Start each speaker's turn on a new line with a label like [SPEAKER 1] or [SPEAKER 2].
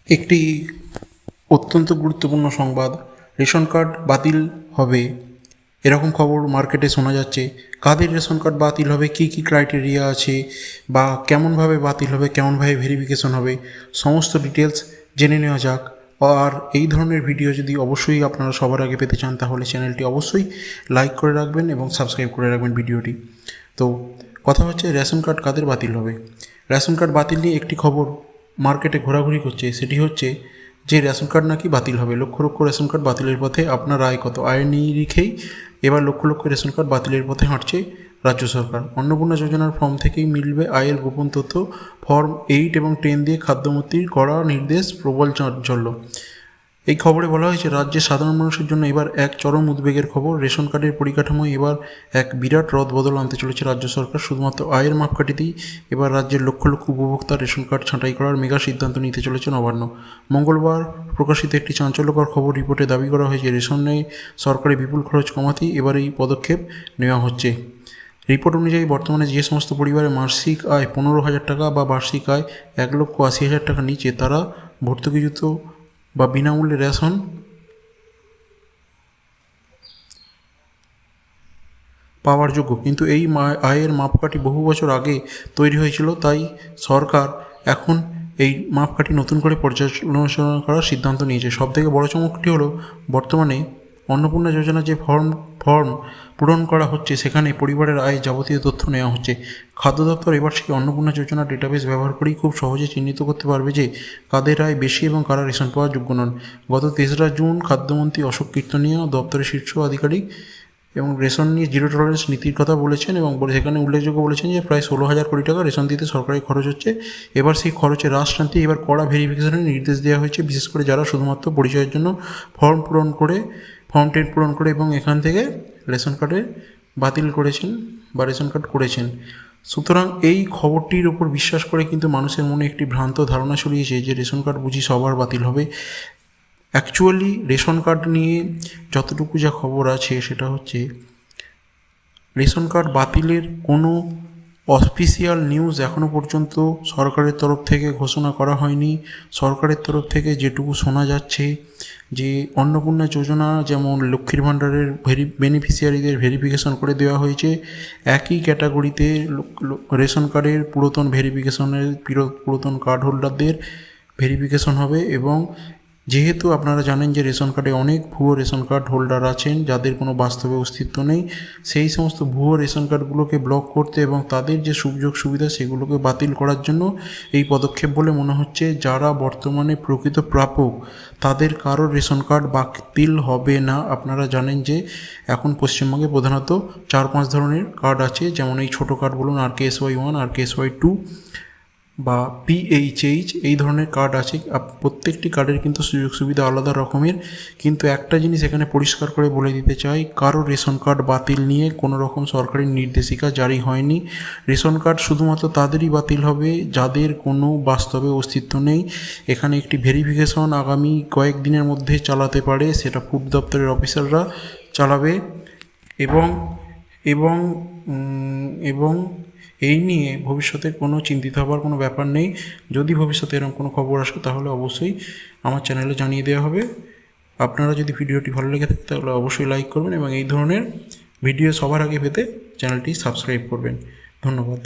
[SPEAKER 1] একটি অত্যন্ত গুরুত্বপূর্ণ সংবাদ, রেশন কার্ড বাতিল হবে এরকম খবর মার্কেটে শোনা যাচ্ছে। কাদের রেশন কার্ড বাতিল হবে, কী কী ক্রাইটেরিয়া আছে, বা কেমনভাবে বাতিল হবে, কেমনভাবে ভেরিফিকেশন হবে, সমস্ত ডিটেলস জেনে নেওয়া যাক। আর এই ধরনের ভিডিও যদি অবশ্যই আপনারা সবার আগে পেতে চান তাহলে চ্যানেলটি অবশ্যই লাইক করে রাখবেন এবং সাবস্ক্রাইব করে রাখবেন ভিডিওটি। তো কথা হচ্ছে রেশন কার্ড কাদের বাতিল হবে। রেশন কার্ড বাতিল নিয়ে একটি খবর মার্কেটে ঘোরাঘুরি করছে, সেটি হচ্ছে যে রেশন কার্ড নাকি বাতিল হবে। লক্ষ লক্ষ রেশন কার্ড বাতিলের পথে। আপনার আয় কত, আয় নিরিখেই এবার লক্ষ লক্ষ রেশন কার্ড বাতিলের পথে হাঁটছে রাজ্য সরকার। অন্নপূর্ণা যোজনার ফর্ম থেকেই মিলবে আয়ের গোপন তথ্য। ফর্ম 8 এবং 10 দিয়ে খাদ্যমন্ত্রীর কড়া নির্দেশ, প্রবল চাঞ্চল্য। এই খবরে বলা হয়েছে রাজ্যের সাধারণ মানুষের জন্য এবার এক চরম উদ্বেগের খবর। রেশন কার্ডের পরিকাঠামোয় এবার এক বিরাট রদবদল আনতে চলেছে রাজ্য সরকার। শুধুমাত্র আয়ের মাপকাঠিতেই এবার রাজ্যের লক্ষ লক্ষ উপভোক্তার রেশন কার্ড ছাঁটাই করার মেগা সিদ্ধান্ত নিতে চলেছে নবান্ন। মঙ্গলবার প্রকাশিত একটি চাঞ্চল্যকর খবর রিপোর্টে দাবি করা হয়েছে রেশনে সরকারি বিপুল খরচ কমাতেই এবার এই পদক্ষেপ নেওয়া হচ্ছে। রিপোর্ট অনুযায়ী বর্তমানে যে সমস্ত পরিবারের মাসিক আয় 15,000 টাকা বা বার্ষিক আয় 1,80,000 টাকা নিচে, তারা ভর্তুকিযুক্ত বা বিনামূল্যে রেশন পাওয়ার যোগ্য। কিন্তু এই আয়ের মাপকাঠি বহু বছর আগে তৈরি হয়েছিল, তাই সরকার এখন এই মাপকাঠি নতুন করে পর্যালোচনা করার সিদ্ধান্ত নিয়েছে। সবথেকে বড় চমকটি হলো বর্তমানে অন্নপূর্ণা যোজনা যে ফর্ম পূরণ করা হচ্ছে সেখানে পরিবারের আয় যাবতীয় তথ্য নেওয়া হচ্ছে। খাদ্য দপ্তর এবার সেই অন্নপূর্ণা যোজনা ডেটাবেস ব্যবহার করেই খুব সহজে চিহ্নিত করতে পারবে যে কাদের আয় বেশি এবং কারা রেশন পাওয়ার যোগ্য নন। গত 3রা জুন খাদ্যমন্ত্রী অশোক কীর্তনীয় দপ্তরের শীর্ষ আধিকারিক এবং রেশন নিয়ে জিরো টলারেন্স নীতির কথা বলেছেন এবং সেখানে উল্লেখযোগ্য বলেছেন যে প্রায় 16,000 কোটি টাকা রেশন দিতে সরকারি খরচ হচ্ছে। এবার সেই খরচে হ্রাস টানতে এবার কড়া ভেরিফিকেশনের নির্দেশ দেওয়া হয়েছে, বিশেষ করে যারা শুধুমাত্র পরিচয়ের জন্য ফর্ম 10 পূরণ করে এবং এখান থেকে রেশন কার্ডে বাতিল করেছেন বা রেশন কার্ড করেছেন। সুতরাং এই খবরটির ওপর বিশ্বাস করে কিন্তু মানুষের মনে একটি ভ্রান্ত ধারণা ছড়িয়েছে যে রেশন কার্ড বুঝি সবার বাতিল হবে। অ্যাকচুয়ালি রেশন কার্ড নিয়ে যতটুকু যা খবর আছে সেটা হচ্ছে রেশন কার্ড বাতিলের কোনো অফিসিয়াল নিউজ এখনও পর্যন্ত সরকারের তরফ থেকে ঘোষণা করা হয়নি। সরকারের তরফ থেকে যেটুকু শোনা যাচ্ছে যে অন্নপূর্ণা যোজনা যেমন লক্ষ্মীর ভাণ্ডারের বেনিফিশিয়ারিদের ভেরিফিকেশন করে দেওয়া হয়েছে, একই ক্যাটাগরিতে রেশন কার্ডের পুরাতন পুরাতন কার্ড হোল্ডারদের ভেরিফিকেশন হবে। এবং যেহেতু আপনারা জানেন যে রেশন কার্ডে অনেক ভুয়ো রেশন কার্ড হোল্ডার আছেন যাদের কোনো বাস্তবে অস্তিত্ব নেই, সেই সমস্ত ভুয়ো রেশন কার্ডগুলোকে ব্লক করতে এবং তাদের যে সুযোগ সুবিধা সেগুলোকে বাতিল করার জন্য এই পদক্ষেপ বলে মনে হচ্ছে। যারা বর্তমানে প্রকৃত প্রাপক তাদের কারোর রেশন কার্ড বাতিল হবে না। আপনারা জানেন যে এখন পশ্চিমবঙ্গে প্রধানত 4-5 ধরনের কার্ড আছে, যেমন এই ছোটো কার্ড বলুন RKSY1, RKSY2 বা PHH, এই ধরনের কার্ড আছে। প্রত্যেকটি কার্ডের কিন্তু সুযোগ সুবিধা আলাদা রকমের। কিন্তু একটা জিনিস এখানে পরিষ্কার করে বলে দিতে চাই, কারো রেশন কার্ড বাতিল নিয়ে কোনো রকম সরকারি নির্দেশিকা জারি হয়নি। রেশন কার্ড শুধুমাত্র তাদেরই বাতিল হবে যাদের কোনো বাস্তবে অস্তিত্ব নেই। এখানে একটি ভেরিফিকেশন আগামী কয়েকদিনের মধ্যে চালাতে পারে, সেটা ফুড দপ্তরের অফিসাররা চালাবে। এবং এবং এবং এই নিয়ে ভবিষ্যতে কোনো চিন্তিত হওয়ার কোনো ব্যাপার নেই। যদি ভবিষ্যতে এরকম কোনো খবর আসে তাহলে অবশ্যই আমার চ্যানেলে জানিয়ে দেওয়া হবে। আপনারা যদি ভিডিওটি ভালো লেগে থাকে তাহলে অবশ্যই লাইক করবেন এবং এই ধরনের ভিডিও সবার আগে পেতে চ্যানেলটি সাবস্ক্রাইব করবেন। ধন্যবাদ।